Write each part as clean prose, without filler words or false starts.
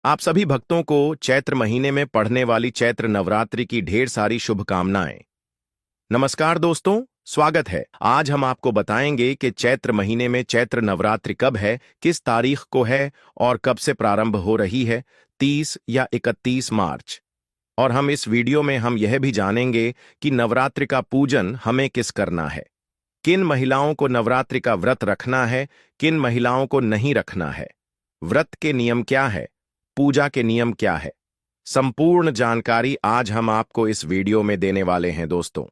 आप सभी भक्तों को चैत्र महीने में पढ़ने वाली चैत्र नवरात्रि की ढेर सारी शुभकामनाएं। नमस्कार दोस्तों, स्वागत है। आज हम आपको बताएंगे कि चैत्र महीने में चैत्र नवरात्रि कब है, किस तारीख को है और कब से प्रारंभ हो रही है, 30 या 31 मार्च। और हम इस वीडियो में हम यह भी जानेंगे कि नवरात्रि का पूजन हमें किस करना है, किन महिलाओं को नवरात्रि का व्रत रखना है, किन महिलाओं को नहीं रखना है, व्रत के नियम क्या है, पूजा के नियम क्या है। संपूर्ण जानकारी आज हम आपको इस वीडियो में देने वाले हैं दोस्तों,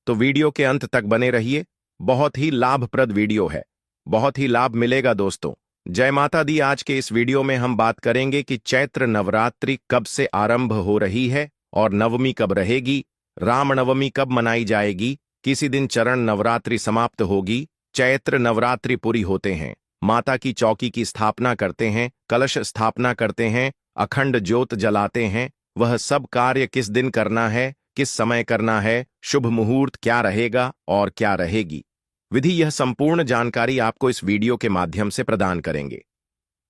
तो वीडियो के अंत तक बने रहिए। बहुत ही लाभप्रद वीडियो है, बहुत ही लाभ मिलेगा दोस्तों। जय माता दी। आज के इस वीडियो में हम बात करेंगे कि चैत्र नवरात्रि कब से आरंभ हो रही है और नवमी कब रहेगी, रामनवमी कब मनाई जाएगी, किसी दिन चरण नवरात्रि समाप्त होगी। चैत्र नवरात्रि पूरी होते हैं, माता की चौकी की स्थापना करते हैं, कलश स्थापना करते हैं, अखंड ज्योत जलाते हैं। वह सब कार्य किस दिन करना है, किस समय करना है, शुभ मुहूर्त क्या रहेगा और क्या रहेगी, विधि, यह संपूर्ण जानकारी आपको इस वीडियो के माध्यम से प्रदान करेंगे।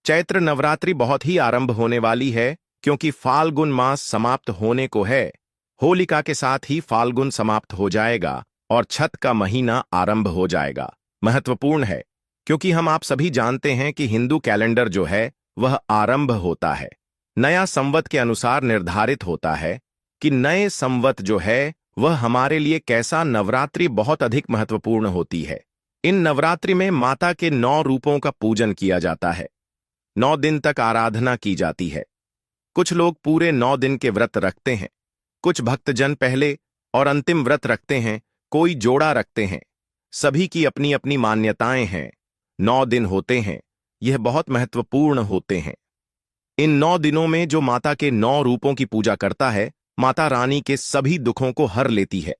चैत्र नवरात्रि बहुत ही आरंभ होने वाली है, क्योंकि फाल्गुन मास समाप्त होने को है। होलिका के साथ ही फाल्गुन समाप्त हो जाएगा और छठ का महीना आरंभ हो जाएगा। महत्वपूर्ण है, क्योंकि आप सभी जानते हैं कि हिंदू कैलेंडर जो है वह आरंभ होता है, नया संवत के अनुसार निर्धारित होता है कि नए संवत जो है वह हमारे लिए कैसा। नवरात्रि बहुत अधिक महत्वपूर्ण होती है। इन नवरात्रि में माता के 9 रूपों का पूजन किया जाता है, 9 दिन तक आराधना की जाती है। कुछ लोग पूरे 9 दिन के व्रत रखते हैं, कुछ भक्तजन पहले और अंतिम व्रत रखते हैं, कोई जोड़ा रखते हैं। सभी की अपनी अपनी मान्यताएं हैं। 9 दिन होते हैं, यह बहुत महत्वपूर्ण होते हैं। इन 9 दिनों में जो माता के 9 रूपों की पूजा करता है, माता रानी के सभी दुखों को हर लेती है,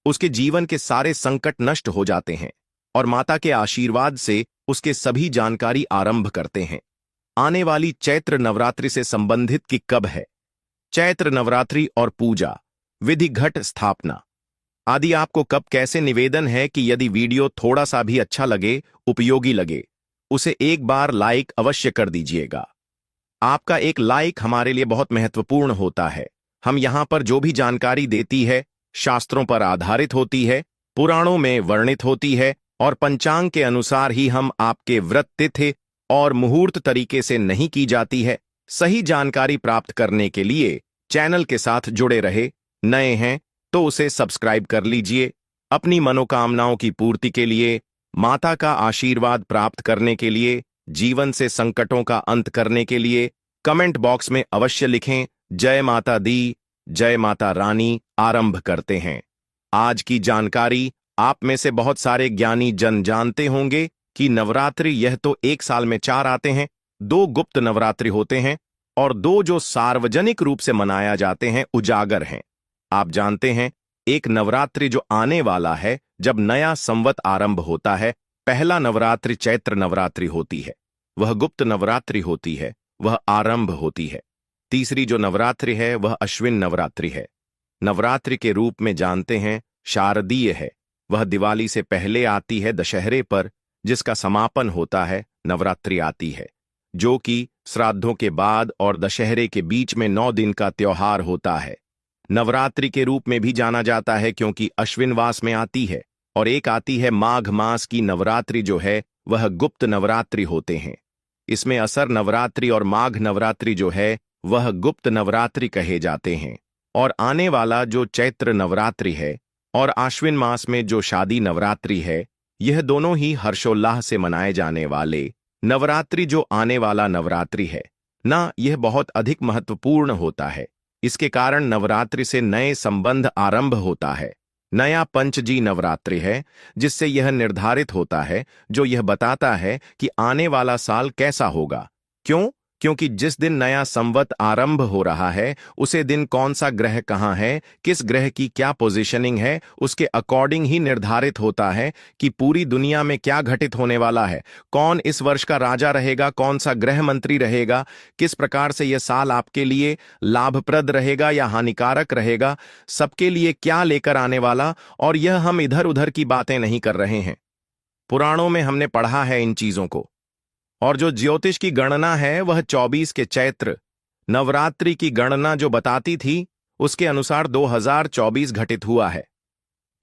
उसके जीवन के सारे संकट नष्ट हो जाते हैं और माता के आशीर्वाद से उसके सभी जानकारी आरंभ करते हैं। आने वाली चैत्र नवरात्रि से संबंधित कि कब है चैत्र नवरात्रि और पूजा विधि, घट स्थापना आदि आपको कब कैसे। निवेदन है कि यदि वीडियो थोड़ा सा भी अच्छा लगे, उपयोगी लगे, उसे एक बार लाइक अवश्य कर दीजिएगा। आपका एक लाइक हमारे लिए बहुत महत्वपूर्ण होता है। हम यहां पर जो भी जानकारी देती है शास्त्रों पर आधारित होती है, पुराणों में वर्णित होती है और पंचांग के अनुसार ही हम आपके व्रत, तिथि और मुहूर्त तरीके से नहीं की जाती है। सही जानकारी प्राप्त करने के लिए चैनल के साथ जुड़े रहे। नए हैं तो उसे सब्सक्राइब कर लीजिए। अपनी मनोकामनाओं की पूर्ति के लिए, माता का आशीर्वाद प्राप्त करने के लिए, जीवन से संकटों का अंत करने के लिए कमेंट बॉक्स में अवश्य लिखें जय माता दी, जय माता रानी। आरंभ करते हैं आज की जानकारी। आप में से बहुत सारे ज्ञानी जन जानते होंगे कि नवरात्रि यह तो एक साल में 4 आते हैं। 2 गुप्त नवरात्रि होते हैं और 2 जो सार्वजनिक रूप से मनाया जाते हैं, उजागर हैं। आप जानते हैं, एक नवरात्रि जो आने वाला है, जब नया संवत आरंभ होता है, पहला नवरात्रि चैत्र नवरात्रि होती है, वह गुप्त नवरात्रि होती है, वह आरंभ होती है। तीसरी जो नवरात्रि है वह अश्विन नवरात्रि है। नवरात्रि के रूप में जानते हैं शारदीय है, वह दिवाली से पहले आती है, दशहरे पर जिसका समापन होता है नवरात्रि आती है, जो कि श्राद्धों के बाद और दशहरे के बीच में 9 दिन का त्योहार होता है। नवरात्रि के रूप में भी जाना जाता है क्योंकि अश्विन मास में आती है और एक आती है माघ मास की नवरात्रि जो है वह गुप्त नवरात्रि होते हैं। इसमें असर नवरात्रि और माघ नवरात्रि जो है वह गुप्त नवरात्रि कहे जाते हैं। और आने वाला जो चैत्र नवरात्रि है और आश्विन मास में जो शादी नवरात्रि है, यह दोनों ही हर्षोल्लाह से मनाए जाने वाले नवरात्रि जो आने वाला नवरात्रि है ना, यह बहुत अधिक महत्वपूर्ण होता है। इसके कारण नवरात्रि से नए संबंध आरंभ होता है। नया पंचजी नवरात्रि है, जिससे यह निर्धारित होता है, जो यह बताता है कि आने वाला साल कैसा होगा। क्यों? क्योंकि जिस दिन नया संवत आरंभ हो रहा है, उसे दिन कौन सा ग्रह कहाँ है, किस ग्रह की क्या पोजीशनिंग है, उसके अकॉर्डिंग ही निर्धारित होता है कि पूरी दुनिया में क्या घटित होने वाला है, कौन इस वर्ष का राजा रहेगा, कौन सा गृह मंत्री रहेगा, किस प्रकार से यह साल आपके लिए लाभप्रद रहेगा या हानिकारक रहेगा, सबके लिए क्या लेकर आने वाला। और यह हम इधर उधर की बातें नहीं कर रहे हैं, पुराणों में हमने पढ़ा है इन चीजों को। और जो ज्योतिष की गणना है वह 24 के चैत्र नवरात्रि की गणना जो बताती थी उसके अनुसार 2024 घटित हुआ है।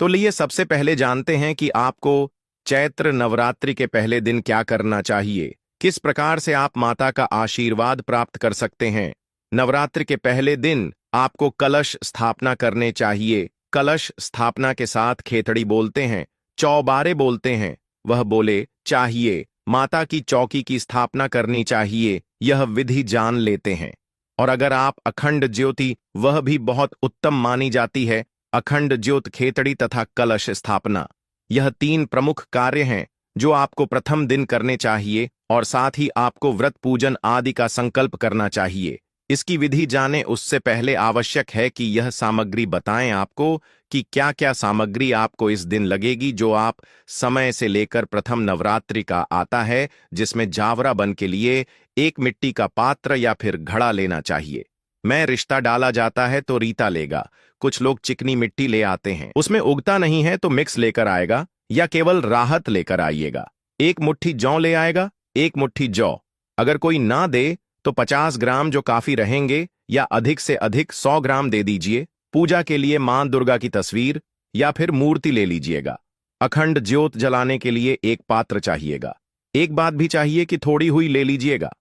तो लिए सबसे पहले जानते हैं कि आपको चैत्र नवरात्रि के पहले दिन क्या करना चाहिए, किस प्रकार से आप माता का आशीर्वाद प्राप्त कर सकते हैं। नवरात्रि के पहले दिन आपको कलश स्थापना करने चाहिए। कलश स्थापना के साथ खेतड़ी बोलते हैं, चौबारे बोलते हैं, वह बोले चाहिए। माता की चौकी की स्थापना करनी चाहिए, यह विधि जान लेते हैं। और अगर आप अखंड ज्योति, वह भी बहुत उत्तम मानी जाती है। अखंड ज्योत, खेतड़ी तथा कलश स्थापना, यह 3 प्रमुख कार्य हैं जो आपको प्रथम दिन करने चाहिए और साथ ही आपको व्रत पूजन आदि का संकल्प करना चाहिए। इसकी विधि जाने उससे पहले आवश्यक है कि यह सामग्री बताएं आपको कि क्या क्या सामग्री आपको इस दिन लगेगी, जो आप समय से लेकर प्रथम नवरात्रि का आता है, जिसमें जावरा बन के लिए एक मिट्टी का पात्र या फिर घड़ा लेना चाहिए। मैं रिश्ता डाला जाता है तो रीता लेगा। कुछ लोग चिकनी मिट्टी ले आते हैं, उसमें उगता नहीं है तो मिक्स लेकर आएगा या केवल राहत लेकर आइएगा। 1 मुट्ठी जौ ले आएगा, 1 मुट्ठी जौ। अगर कोई ना दे तो 50 ग्राम जो काफी रहेंगे, या अधिक से अधिक 100 ग्राम दे दीजिए। पूजा के लिए मां दुर्गा की तस्वीर या फिर मूर्ति ले लीजिएगा। अखंड ज्योत जलाने के लिए एक पात्र चाहिएगा। एक बात भी चाहिए कि थोड़ी हुई ले लीजिएगा।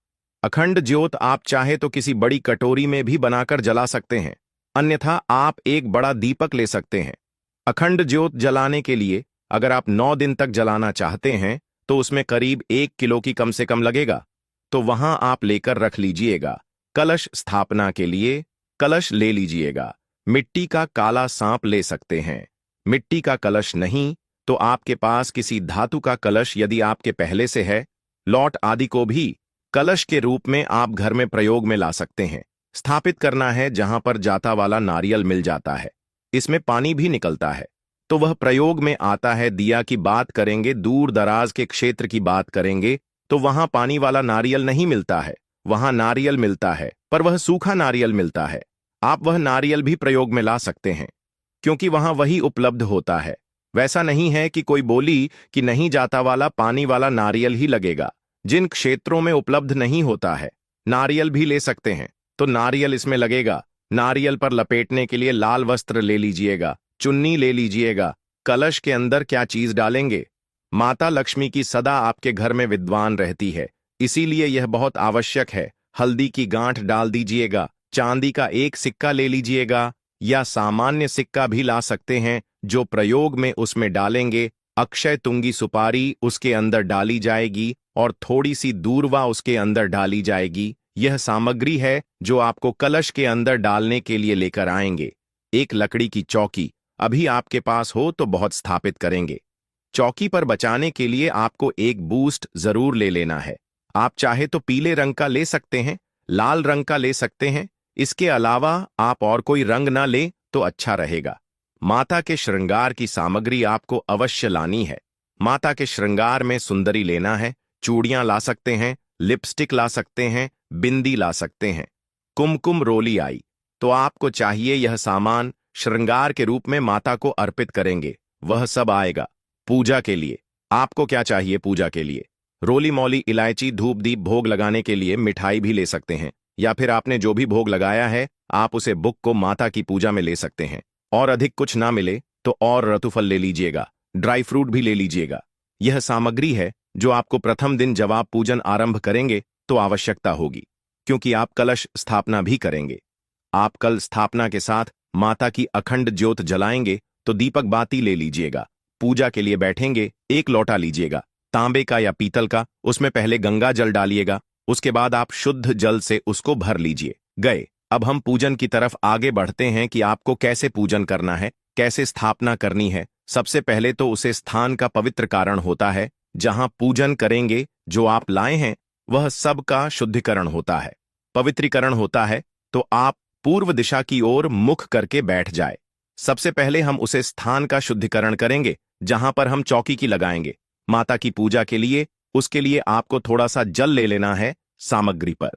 अखंड ज्योत आप चाहे तो किसी बड़ी कटोरी में भी बनाकर जला सकते हैं, अन्यथा आप एक बड़ा दीपक ले सकते हैं। अखंड ज्योत जलाने के लिए अगर आप 9 दिन तक जलाना चाहते हैं तो उसमें करीब 1 किलो की कम से कम लगेगा, तो वहां आप लेकर रख लीजिएगा। कलश स्थापना के लिए कलश ले लीजिएगा। मिट्टी का काला सांप ले सकते हैं। मिट्टी का कलश नहीं तो आपके पास किसी धातु का कलश यदि आपके पहले से है, लौट आदि को भी कलश के रूप में आप घर में प्रयोग में ला सकते हैं। स्थापित करना है जहां पर जाता वाला नारियल मिल जाता है, इसमें पानी भी निकलता है, तो वह प्रयोग में आता है। दिया की बात करेंगे, दूर दराज के क्षेत्र की बात करेंगे तो वहां पानी वाला नारियल नहीं मिलता है, वहां नारियल मिलता है पर वह सूखा नारियल मिलता है। आप वह नारियल भी प्रयोग में ला सकते हैं क्योंकि वहां वही उपलब्ध होता है। वैसा नहीं है कि कोई बोली कि नहीं जाता वाला पानी वाला नारियल ही लगेगा। जिन क्षेत्रों में उपलब्ध नहीं होता है, नारियल भी ले सकते हैं, तो नारियल इसमें लगेगा। नारियल पर लपेटने के लिए लाल वस्त्र ले लीजिएगा, चुन्नी ले लीजिएगा। कलश के अंदर क्या चीज डालेंगे? माता लक्ष्मी की सदा आपके घर में विद्वान रहती है, इसीलिए यह बहुत आवश्यक है। हल्दी की गांठ डाल दीजिएगा। चांदी का एक सिक्का ले लीजिएगा या सामान्य सिक्का भी ला सकते हैं जो प्रयोग में उसमें डालेंगे। अक्षय तुंगी सुपारी उसके अंदर डाली जाएगी और थोड़ी सी दूर्वा उसके अंदर डाली जाएगी। यह सामग्री है जो आपको कलश के अंदर डालने के लिए लेकर आएंगे। एक लकड़ी की चौकी अभी आपके पास हो तो बहुत स्थापित करेंगे। चौकी पर बचाने के लिए आपको एक बूस्ट जरूर ले लेना है। आप चाहे तो पीले रंग का ले सकते हैं, लाल रंग का ले सकते हैं। इसके अलावा आप और कोई रंग ना ले तो अच्छा रहेगा। माता के श्रृंगार की सामग्री आपको अवश्य लानी है। माता के श्रृंगार में सुंदरी लेना है। चूड़ियां ला सकते हैं, लिपस्टिक ला सकते हैं, बिंदी ला सकते हैं। कुमकुम रोली आई तो आपको चाहिए यह सामान श्रृंगार के रूप में माता को अर्पित करेंगे, वह सब आएगा। पूजा के लिए आपको क्या चाहिए? पूजा के लिए रोली मौली, इलायची, धूप दीप, भोग लगाने के लिए मिठाई भी ले सकते हैं, या फिर आपने जो भी भोग लगाया है आप उसे बुक को माता की पूजा में ले सकते हैं। और अधिक कुछ ना मिले तो और रतुफल ले लीजिएगा, ड्राई फ्रूट भी ले लीजिएगा। यह सामग्री है जो आपको प्रथम दिन जब आप पूजन आरंभ करेंगे तो आवश्यकता होगी, क्योंकि आप कलश स्थापना भी करेंगे। आप कल स्थापना के साथ माता की अखंड ज्योत जलाएंगे तो दीपक बाती ले लीजिएगा। पूजा के लिए बैठेंगे, एक लोटा लीजिएगा, तांबे का या पीतल का, उसमें पहले गंगा जल डालिएगा, उसके बाद आप शुद्ध जल से उसको भर लीजिए। गए। अब हम पूजन की तरफ आगे बढ़ते हैं कि आपको कैसे पूजन करना है, कैसे स्थापना करनी है। सबसे पहले तो उसे स्थान का पवित्र कारण होता है जहां पूजन करेंगे। जो आप लाए हैं वह सब का शुद्धिकरण होता है, पवित्रीकरण होता है। तो आप पूर्व दिशा की ओर मुख करके बैठ जाए। सबसे पहले हम उसे स्थान का शुद्धिकरण करेंगे जहां पर हम चौकी की लगाएंगे माता की पूजा के लिए। उसके लिए आपको थोड़ा सा जल ले लेना है सामग्री पर,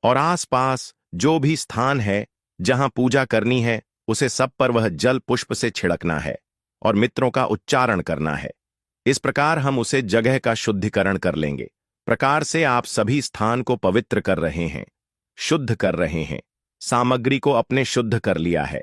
और आसपास जो भी स्थान है जहां पूजा करनी है उसे सब पर वह जल पुष्प से छिड़कना है और मित्रों का उच्चारण करना है। इस प्रकार हम उसे जगह का शुद्धिकरण कर लेंगे। प्रकार से आप सभी स्थान को पवित्र कर रहे हैं। शुद्ध कर रहे हैं। सामग्री को अपने शुद्ध कर लिया है।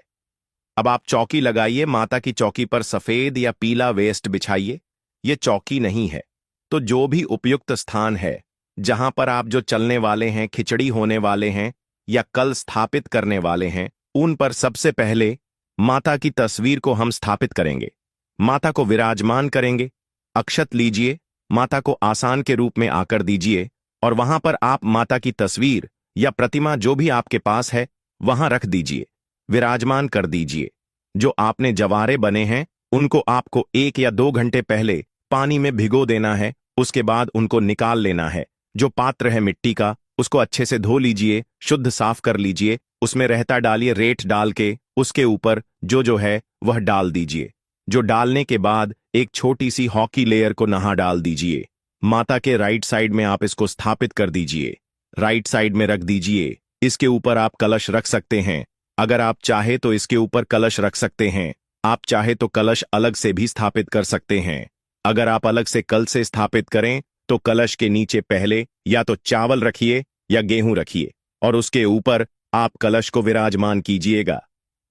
अब आप चौकी लगाइए। माता की चौकी पर सफेद या पीला वेस्ट बिछाइए। ये चौकी नहीं है, तो जो भी उपयुक्त स्थान है जहां पर आप जो चलने वाले हैं, खिचड़ी होने वाले हैं या कल स्थापित करने वाले हैं, उन पर सबसे पहले माता की तस्वीर को हम स्थापित करेंगे। माता को विराजमान करेंगे। अक्षत लीजिए, माता को आसन के रूप में आकर दीजिए और वहां पर आप माता की तस्वीर या प्रतिमा जो भी आपके पास है वहां रख दीजिए, विराजमान कर दीजिए। जो आपने जवारे बने हैं उनको आपको 1 या 2 घंटे पहले पानी में भिगो देना है। उसके बाद उनको निकाल लेना है। जो पात्र है मिट्टी का, उसको अच्छे से धो लीजिए, शुद्ध साफ कर लीजिए। उसमें रहता डालिए, रेत डाल के उसके ऊपर जो है वह डाल दीजिए। जो डालने के बाद एक छोटी सी हॉकी लेयर को नहा डाल दीजिए। माता के राइट साइड में आप इसको स्थापित कर दीजिए, राइट साइड में रख दीजिए। इसके ऊपर आप कलश रख सकते हैं। अगर आप चाहे तो इसके ऊपर कलश रख सकते हैं। आप चाहे तो कलश अलग से भी स्थापित कर सकते हैं। अगर आप अलग से कल से स्थापित करें तो कलश के नीचे पहले या तो चावल रखिए या गेहूं रखिए और उसके ऊपर आप कलश को विराजमान कीजिएगा।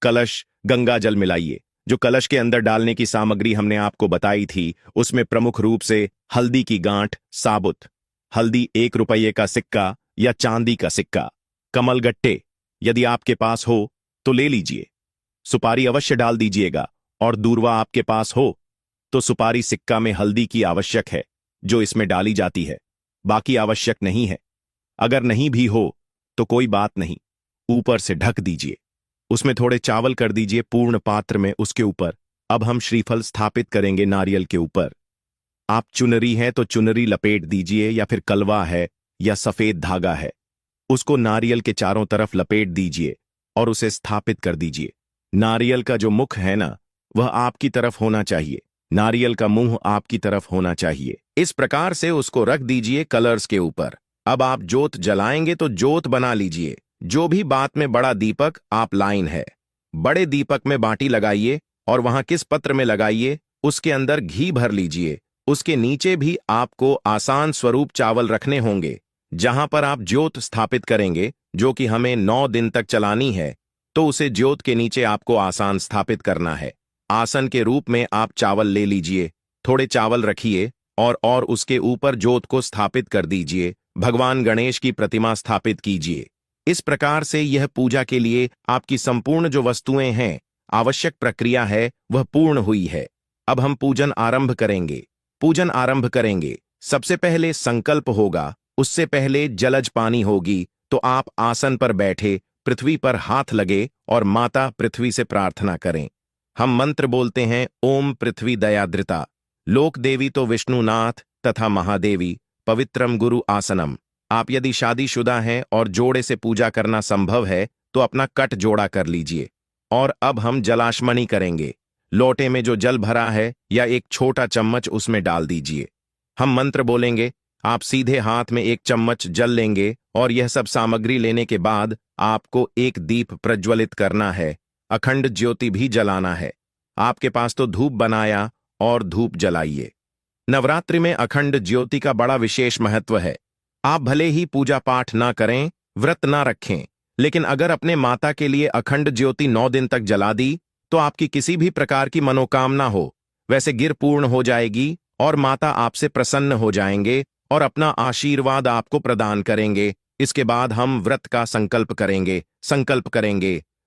कलश गंगा जल मिलाइए। जो कलश के अंदर डालने की सामग्री हमने आपको बताई थी उसमें प्रमुख रूप से हल्दी की गांठ, साबुत हल्दी, 1 रुपये का सिक्का या चांदी का सिक्का, कमलगट्टे यदि आपके पास हो तो ले लीजिए। सुपारी अवश्य डाल दीजिएगा और दूर्वा आपके पास हो तो सुपारी सिक्का में हल्दी की आवश्यक है जो इसमें डाली जाती है, बाकी आवश्यक नहीं है। अगर नहीं भी हो तो कोई बात नहीं, ऊपर से ढक दीजिए। उसमें थोड़े चावल कर दीजिए पूर्ण पात्र में। उसके ऊपर अब हम श्रीफल स्थापित करेंगे नारियल के ऊपर। आप चुनरी है तो चुनरी लपेट दीजिए या फिर कलवा है या सफेद धागा है, उसको नारियल के चारों तरफ लपेट दीजिए और उसे स्थापित कर दीजिए। नारियल का जो मुख है ना, वह आपकी तरफ होना चाहिए। नारियल का मुंह आपकी तरफ होना चाहिए। इस प्रकार से उसको रख दीजिए कलर्स के ऊपर। अब आप जोत जलाएंगे तो जोत बना लीजिए। जो भी बात में बड़ा दीपक आप लाइन है, बड़े दीपक में बाटी लगाइए और वहां किस पत्र में लगाइए, उसके अंदर घी भर लीजिए। उसके नीचे भी आपको आसान स्वरूप चावल रखने होंगे। जहां पर आप ज्योत स्थापित करेंगे, जो कि हमें 9 दिन तक चलानी है, तो उसे ज्योत के नीचे आपको आसन स्थापित करना है। आसन के रूप में आप चावल ले लीजिए, थोड़े चावल रखिए और उसके ऊपर ज्योत को स्थापित कर दीजिए। भगवान गणेश की प्रतिमा स्थापित कीजिए। इस प्रकार से यह पूजा के लिए आपकी संपूर्ण जो वस्तुएं हैं, आवश्यक प्रक्रिया है, वह पूर्ण हुई है। अब हम पूजन आरंभ करेंगे। पूजन आरंभ करेंगे, सबसे पहले संकल्प होगा, उससे पहले जलज पानी होगी। तो आप आसन पर बैठे पृथ्वी पर हाथ लगे और माता पृथ्वी से प्रार्थना करें। हम मंत्र बोलते हैं, ओम पृथ्वी दयाद्रिता, लोक देवी तो विष्णुनाथ तथा महादेवी, पवित्रम गुरु आसनम। आप यदि शादीशुदा हैं और जोड़े से पूजा करना संभव है तो अपना कट जोड़ा कर लीजिए। और अब हम जलाशमणि करेंगे। लोटे में जो जल भरा है या एक छोटा चम्मच उसमें डाल दीजिए। हम मंत्र बोलेंगे। आप सीधे हाथ में 1 चम्मच जल लेंगे और यह सब सामग्री लेने के बाद आपको एक दीप प्रज्वलित करना है। अखंड ज्योति भी जलाना है। आपके पास तो धूप बनाया और धूप जलाइए। नवरात्रि में अखंड ज्योति का बड़ा विशेष महत्व है। आप भले ही पूजा पाठ ना करें, व्रत ना रखें, लेकिन अगर अपने माता के लिए अखंड ज्योति 9 दिन तक जला दी तो आपकी किसी भी प्रकार की मनोकामना हो वैसे गिर पूर्ण हो जाएगी और माता आपसे प्रसन्न हो जाएंगे और अपना आशीर्वाद आपको प्रदान करेंगे। इसके बाद हम व्रत का संकल्प करेंगे।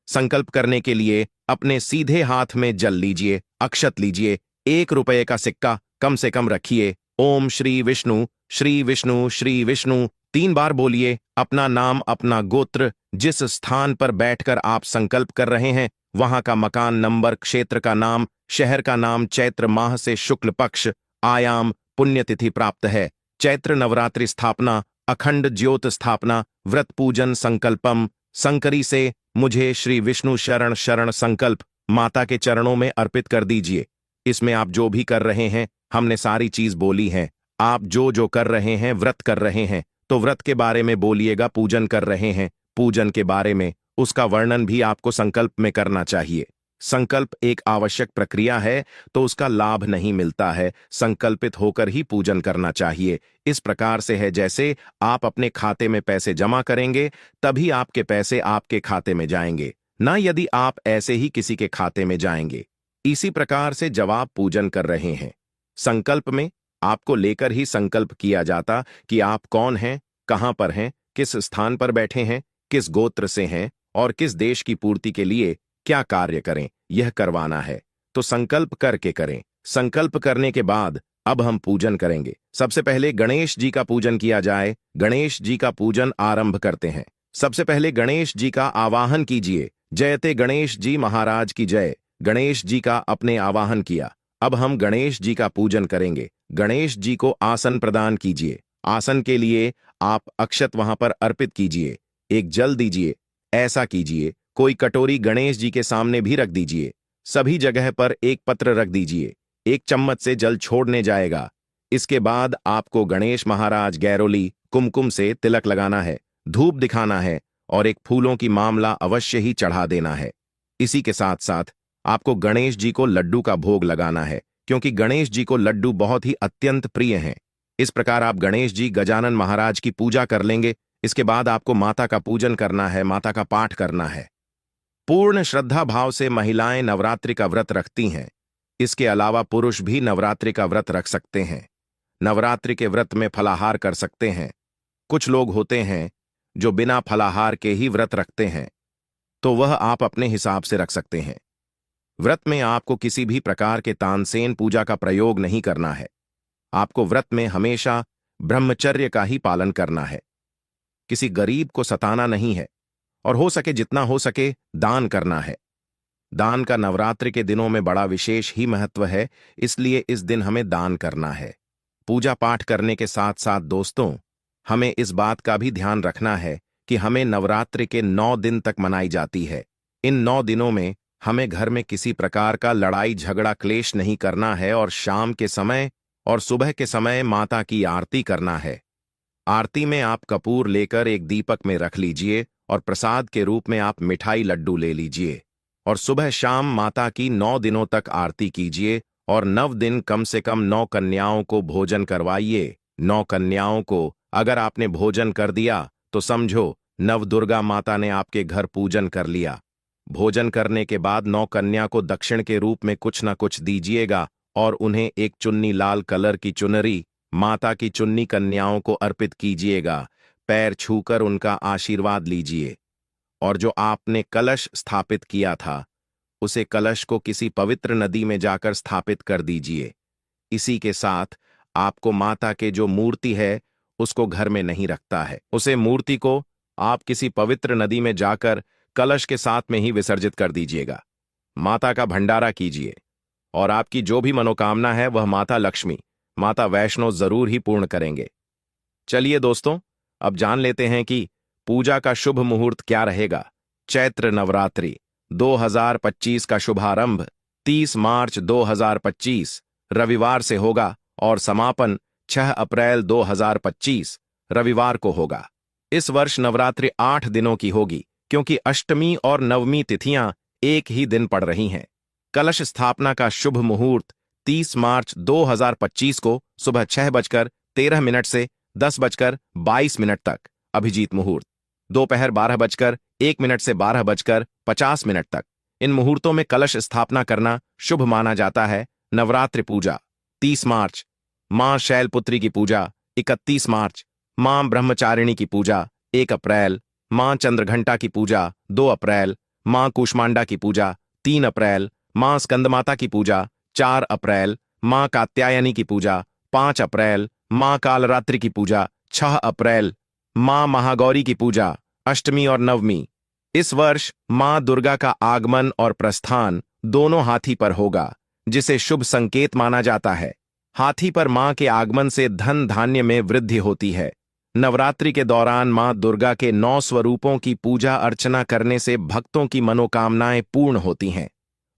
संकल्प करने के लिए अपने सीधे हाथ में जल लीजिए, अक्षत लीजिए, 1 रुपये का सिक्का कम से कम रखिए। ओम श्री विष्णु श्री विष्णु श्री विष्णु 3 बार बोलिए। अपना नाम, अपना गोत्र, जिस स्थान पर बैठकर आप संकल्प कर रहे हैं वहां का मकान नंबर, क्षेत्र का नाम, शहर का नाम, चैत्र माह से शुक्ल पक्ष, आयाम, पुण्यतिथि प्राप्त है, चैत्र नवरात्रि स्थापना, अखंड ज्योत स्थापना, व्रत पूजन संकल्पम, संकरी से मुझे श्री विष्णु शरण शरण संकल्प माता के चरणों में अर्पित कर दीजिए। इसमें आप जो भी कर रहे हैं हमने सारी चीज बोली है। आप जो कर रहे हैं, व्रत कर रहे हैं तो व्रत के बारे में बोलिएगा। पूजन कर रहे हैं, पूजन के बारे में, उसका वर्णन भी आपको संकल्प में करना चाहिए। संकल्प एक आवश्यक प्रक्रिया है, तो उसका लाभ नहीं मिलता है। संकल्पित होकर ही पूजन करना चाहिए। इस प्रकार से है जैसे आप अपने खाते में पैसे जमा करेंगे, तभी आपके पैसे आपके खाते में जाएंगे, ना यदि आप ऐसे ही किसी के खाते में जाएंगे। इसी प्रकार से जब आप पूजन कर रहे हैं, संकल्प में आपको लेकर ही संकल्प किया जाता कि आप कौन हैं, कहां पर हैं, किस स्थान पर बैठे हैं, किस गोत्र से हैं और किस देश की पूर्ति के लिए क्या कार्य करें, यह करवाना है। तो संकल्प करके करें। संकल्प करने के बाद अब हम पूजन करेंगे। सबसे पहले गणेश जी का पूजन किया जाए। गणेश जी का पूजन आरंभ करते हैं। सबसे पहले गणेश जी का आवाहन कीजिए। जयते गणेश जी महाराज की जय। गणेश जी का अपने आवाहन किया। अब हम गणेश जी का पूजन करेंगे। गणेश जी को आसन प्रदान कीजिए। आसन के लिए आप अक्षत वहां पर अर्पित कीजिए। एक जल दीजिए। ऐसा कीजिए, कोई कटोरी गणेश जी के सामने भी रख दीजिए। सभी जगह पर एक पत्र रख दीजिए। एक चम्मच से जल छोड़ने जाएगा। इसके बाद आपको गणेश महाराज गैरोली कुमकुम से तिलक लगाना है, धूप दिखाना है और एक फूलों की मामला अवश्य ही चढ़ा देना है। इसी के साथ साथ आपको गणेश जी को लड्डू का भोग लगाना है, क्योंकि गणेश जी को लड्डू बहुत ही अत्यंत प्रिय हैं। इस प्रकार आप गणेश जी गजानन महाराज की पूजा कर लेंगे। इसके बाद आपको माता का पूजन करना है, माता का पाठ करना है। पूर्ण श्रद्धा भाव से महिलाएं नवरात्रि का व्रत रखती हैं। इसके अलावा पुरुष भी नवरात्रि का व्रत रख सकते हैं। नवरात्रि के व्रत में फलाहार कर सकते हैं। कुछ लोग होते हैं जो बिना फलाहार के ही व्रत रखते हैं, तो वह आप अपने हिसाब से रख सकते हैं। व्रत में आपको किसी भी प्रकार के तानसेन पूजा का प्रयोग नहीं करना है। आपको व्रत में हमेशा ब्रह्मचर्य का ही पालन करना है। किसी गरीब को सताना नहीं है और हो सके जितना हो सके दान करना है। दान का नवरात्रि के दिनों में बड़ा विशेष ही महत्व है, इसलिए इस दिन हमें दान करना है। पूजा पाठ करने के साथ साथ दोस्तों, हमें इस बात का भी ध्यान रखना है कि हमें नवरात्रि के 9 दिन तक मनाई जाती है। इन 9 दिनों में हमें घर में किसी प्रकार का लड़ाई झगड़ा क्लेश नहीं करना है और शाम के समय और सुबह के समय माता की आरती करना है। आरती में आप कपूर लेकर एक दीपक में रख लीजिए और प्रसाद के रूप में आप मिठाई लड्डू ले लीजिए और सुबह शाम माता की 9 दिनों तक आरती कीजिए और 9 दिन कम से कम 9 कन्याओं को भोजन करवाइए। 9 कन्याओं को अगर आपने भोजन कर दिया तो समझो नव दुर्गा माता ने आपके घर पूजन कर लिया। भोजन करने के बाद 9 कन्या को दक्षिण के रूप में कुछ न कुछ दीजिएगा और उन्हें एक चुन्नी लाल कलर की चुनरी माता की चुन्नी कन्याओं को अर्पित कीजिएगा। पैर छूकर उनका आशीर्वाद लीजिए और जो आपने कलश स्थापित किया था उसे कलश को किसी पवित्र नदी में जाकर स्थापित कर दीजिए। इसी के साथ आपको माता के जो मूर्ति है उसको घर में नहीं रखता है, उसे मूर्ति को आप किसी पवित्र नदी में जाकर कलश के साथ में ही विसर्जित कर दीजिएगा। माता का भंडारा कीजिए और आपकी जो भी मनोकामना है वह माता लक्ष्मी, माता वैष्णो जरूर ही पूर्ण करेंगे। चलिए दोस्तों, अब जान लेते हैं कि पूजा का शुभ मुहूर्त क्या रहेगा। चैत्र नवरात्रि 2025 का शुभारंभ 30 मार्च 2025 रविवार से होगा और समापन 6 अप्रैल 2025 रविवार को होगा। इस वर्ष नवरात्रि 8 दिनों की होगी, क्योंकि अष्टमी और नवमी तिथियां एक ही दिन पड़ रही हैं। कलश स्थापना का शुभ मुहूर्त 30 मार्च 2025 को सुबह 6:13 से 10:22 तक अभिजीत मुहूर्त, दोपहर 12:01 से 12:50 तक। इन मुहूर्तों में कलश स्थापना करना शुभ माना जाता है। नवरात्रि पूजा 30 मार्च, मां शैलपुत्री की पूजा 31 मार्च, मां ब्रह्मचारिणी की पूजा 1 अप्रैल, मां चंद्रघंटा की पूजा 2 अप्रैल, मां कूष्मांडा की पूजा 3 अप्रैल, मां स्कंदमाता की पूजा 4 अप्रैल, मां कात्यायनी की पूजा 5 अप्रैल, मां कालरात्रि की पूजा 6 अप्रैल, मां महागौरी की पूजा अष्टमी और नवमी। इस वर्ष मां दुर्गा का आगमन और प्रस्थान दोनों हाथी पर होगा, जिसे शुभ संकेत माना जाता है। हाथी पर मां के आगमन से धन धान्य में वृद्धि होती है। नवरात्रि के दौरान मां दुर्गा के 9 स्वरूपों की पूजा अर्चना करने से भक्तों की मनोकामनाएं पूर्ण होती हैं।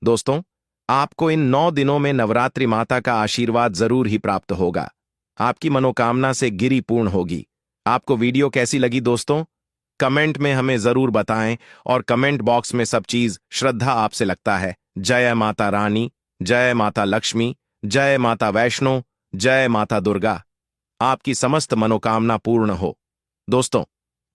दोस्तों, आपको इन 9 दिनों में नवरात्रि माता का आशीर्वाद जरूर ही प्राप्त होगा। आपकी मनोकामना से गिरी पूर्ण होगी। आपको वीडियो कैसी लगी दोस्तों? कमेंट में हमें जरूर बताएं और कमेंट बॉक्स में सब चीज श्रद्धा आपसे लगता है जय माता रानी, जय माता लक्ष्मी, जय माता वैष्णो, जय माता दुर्गा। आपकी समस्त मनोकामना पूर्ण हो। दोस्तों,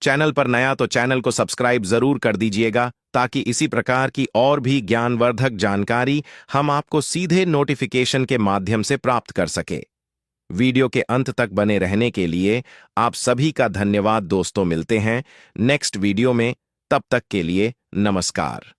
चैनल पर नया तो चैनल को सब्सक्राइब जरूर कर दीजिएगा ताकि इसी प्रकार की और भी ज्ञानवर्धक जानकारी हम आपको सीधे नोटिफिकेशन के माध्यम से प्राप्त कर सके। वीडियो के अंत तक बने रहने के लिए आप सभी का धन्यवाद दोस्तों। मिलते हैं नेक्स्ट वीडियो में, तब तक के लिए नमस्कार।